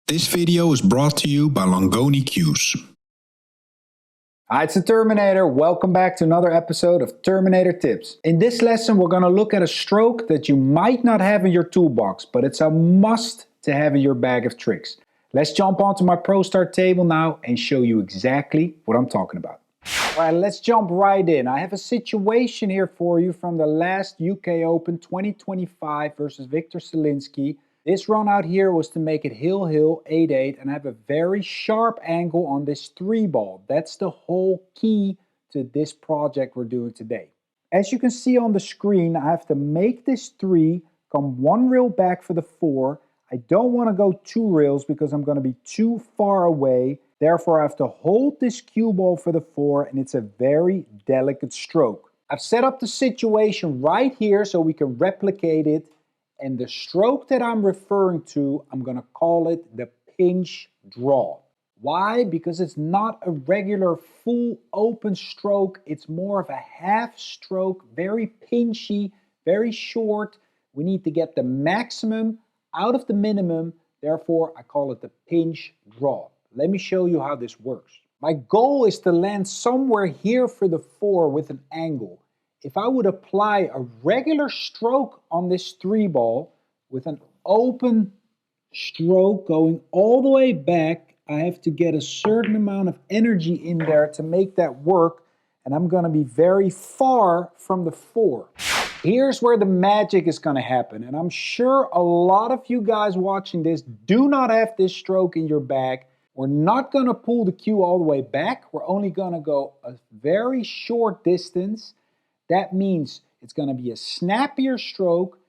This video is brought to you by 𝙎𝙃𝙊𝙀. Hi, it's the Terminator. Welcome back to another episode of Terminator Tips. In this lesson, we're going to look at a stroke that you might not have in your toolbox, but it's a must to have in your bag of tricks. Let's jump onto my Pro Start table now and show you exactly what I'm talking about. All right, let's jump right in. I have a situation here for you from the last UK Open 2025 versus Viktor Sielinski. This run out here was to make it 𝙎𝙃𝙊𝙀𝙊𝙒 and have a very sharp angle on this 3-ball. That's the whole key to this project we're doing today. As you can see on the screen, I have to make this 3 come 1 rail back for the 4. I don't want to go 2 rails because I'm going to be too far away. Therefore, I have to hold this cue ball for the 4, and it's a very delicate stroke. I've set up the situation right here so we can replicate it. And the stroke that I'm referring to, I'm going to call it the pinch draw. Why? Because it's not a regular full open stroke. It's more of a half stroke, very pinchy, very short. We need to get the maximum out of the minimum. Therefore, I call it the pinch draw. Let me show you how this works. My goal is to land somewhere here for the 4 with an angle. If I would apply a regular stroke on this 3-ball with an open stroke going all the way back, I have to get a certain amount of energy in there to make that work, and I'm going to be very far from the 4. Here's where the magic is going to happen, and I'm sure a lot of you guys watching this do not have this stroke in your bag. We're not going to pull the cue all the way back. We're only going to go a very short distance. That means it's going to be a snappier stroke,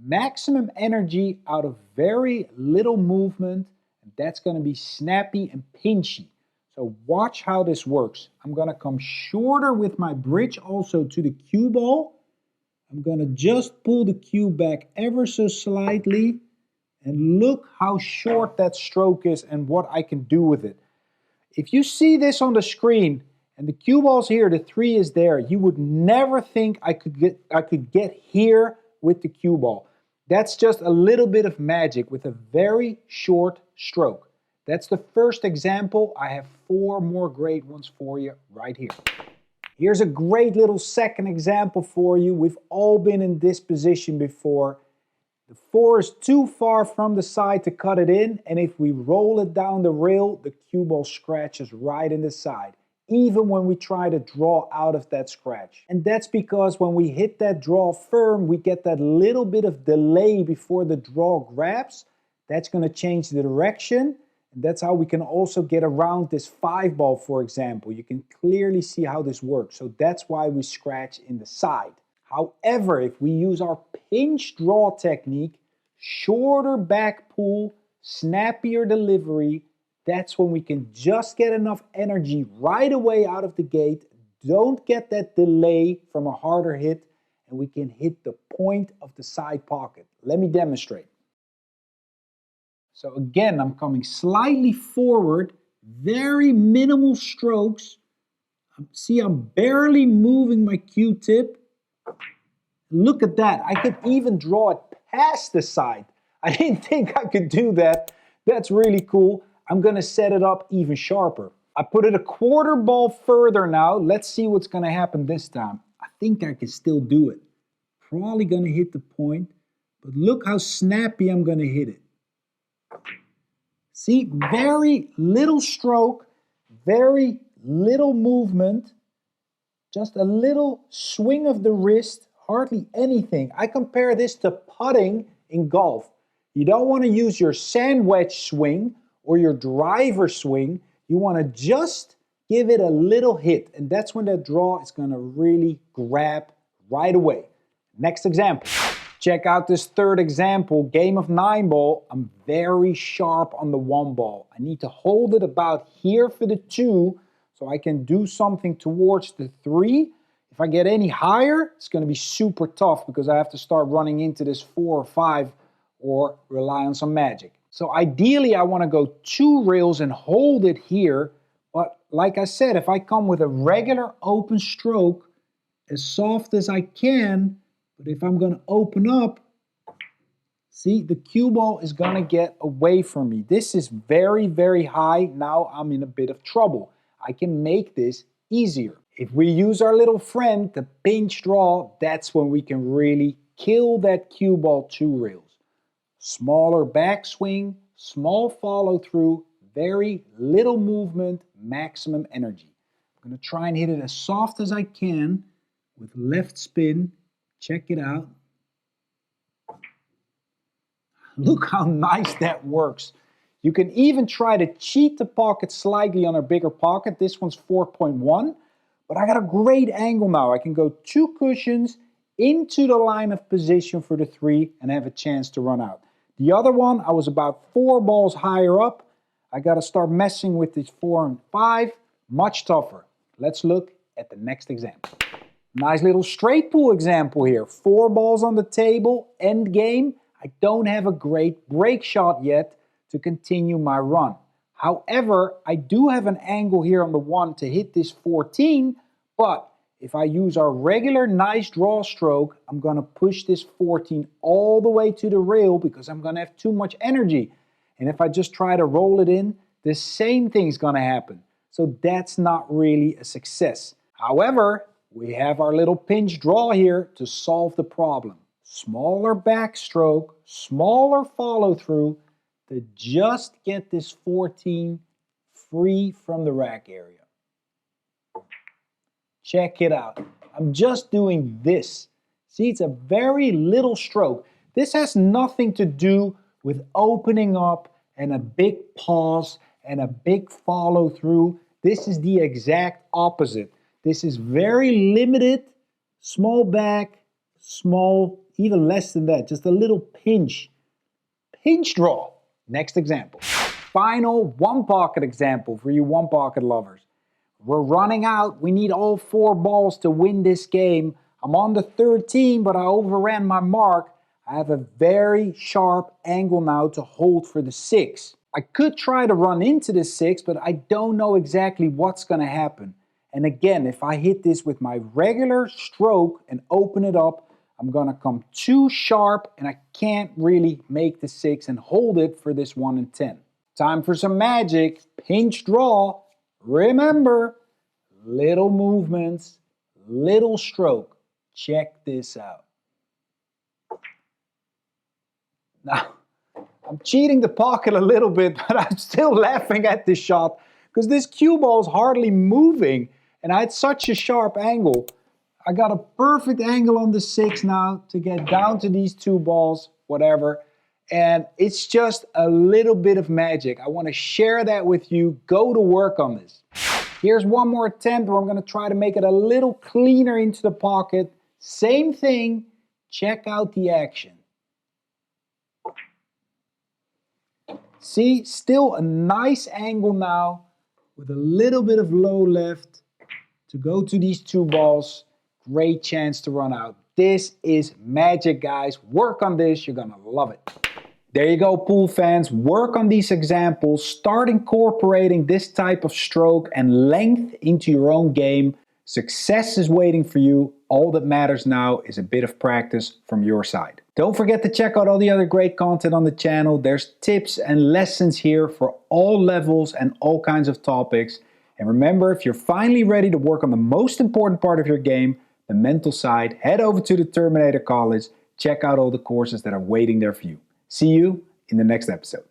maximum energy out of very little movement, and that's going to be snappy and pinchy. So watch how this works. I'm going to come shorter with my bridge also to the cue ball. I'm going to just pull the cue back ever so slightly, and look how short that stroke is and what I can do with it. If you see this on the screen, and the cue ball's here, the 3 is there, you would never think I could get here with the cue ball. That's just a little bit of magic with a very short stroke. That's the first example. I have 4 more great ones for you right here. Here's a great little second example for you. We've all been in this position before. The 4 is too far from the side to cut it in, and if we roll it down the rail, the cue ball scratches right in the side, even when we try to draw out of that scratch. And that's because when we hit that draw firm, we get that little bit of delay before the draw grabs. That's going to change the direction. And that's how we can also get around this 5-ball, for example. You can clearly see how this works. So that's why we scratch in the side. However, if we use our pinch draw technique, shorter back pull, snappier delivery, that's when we can just get enough energy right away out of the gate, don't get that delay from a harder hit, and we can hit the point of the side pocket. Let me demonstrate. So again, I'm coming slightly forward, very minimal strokes. See, I'm barely moving my Q-tip. Look at that. I could even draw it past the side. I didn't think I could do that. That's really cool. I'm going to set it up even sharper. I put it a 1/4 ball further now. Let's see what's going to happen this time. I think I can still do it. Probably going to hit the point, but look how snappy I'm going to hit it. See, very little stroke, very little movement, just a little swing of the wrist, hardly anything. I compare this to putting in golf. You don't want to use your sand wedge swing or your driver swing. You want to just give it a little hit, and that's when that draw is going to really grab right away. Next example. Check out this third example, game of 9-ball. I'm very sharp on the 1-ball. I need to hold it about here for the 2 so I can do something towards the 3. If I get any higher, it's going to be super tough because I have to start running into this 4 or 5 or rely on some magic. So ideally, I want to go 2 rails and hold it here. But like I said, if I come with a regular open stroke, as soft as I can, but if I'm going to open up, See, the cue ball is gonna get away from me. This is very, very high. Now I'm in a bit of trouble. I can make this easier. If we use our little friend, the pinch draw, that's when we can really kill that cue ball 2 rails. Smaller backswing, small follow through, very little movement, maximum energy. I'm gonna try and hit it as soft as I can with left spin. Check it out. Look how nice that works. You can even try to cheat the pocket slightly on a bigger pocket. This one's 4.1, but I got a great angle now. I can go 2 cushions into the line of position for the 3 and have a chance to run out. The other one, I was about 4 balls higher up. I got to start messing with this 4 and 5, much tougher. Let's look at the next example. Nice little straight pool example here. 4 balls on the table, end game. I don't have a great break shot yet to continue my run. However, I do have an angle here on the 1 to hit this 14, but if I use our regular nice draw stroke, I'm gonna push this 14 all the way to the rail because I'm gonna have too much energy. And if I just try to roll it in, the same thing's gonna happen. So that's not really a success. However, we have our little pinch draw here to solve the problem. Smaller backstroke, smaller follow through to just get this 14 free from the rack area. Check it out. I'm just doing this. See, it's a very little stroke. This has nothing to do with opening up and a big pause and a big follow through. This is the exact opposite. This is very limited, small back, small, even less than that, just a little pinch. Pinch draw. Next example. Final 1 pocket example for you 1 pocket lovers. We're running out. We need all 4 balls to win this game. I'm on the 13, but I overran my mark. I have a very sharp angle now to hold for the 6. I could try to run into the 6, but I don't know exactly what's going to happen. And again, if I hit this with my regular stroke and open it up, I'm gonna come too sharp and I can't really make the 6 and hold it for this 1 and 10. Time for some magic. Pinch draw. Remember, little movements, little stroke. Check this out. Now, I'm cheating the pocket a little bit, but I'm still laughing at this shot because this cue ball is hardly moving and I had such a sharp angle. I got a perfect angle on the 6 now to get down to these 2 balls, whatever. And it's just a little bit of magic. I want to share that with you. Go to work on this. Here's one more attempt where I'm going to try to make it a little cleaner into the pocket. Same thing. Check out the action. See, still a nice angle now with a little bit of low left to go to these 2 balls. Great chance to run out. This is magic, guys. Work on this. You're gonna love it. There you go, pool fans. Work on these examples. Start incorporating this type of stroke and length into your own game. Success is waiting for you. All that matters now is a bit of practice from your side. Don't forget to check out all the other great content on the channel. There's tips and lessons here for all levels and all kinds of topics. And remember, if you're finally ready to work on the most important part of your game, the mental side, head over to the Terminator College. Check out all the courses that are waiting there for you. See you in the next episode.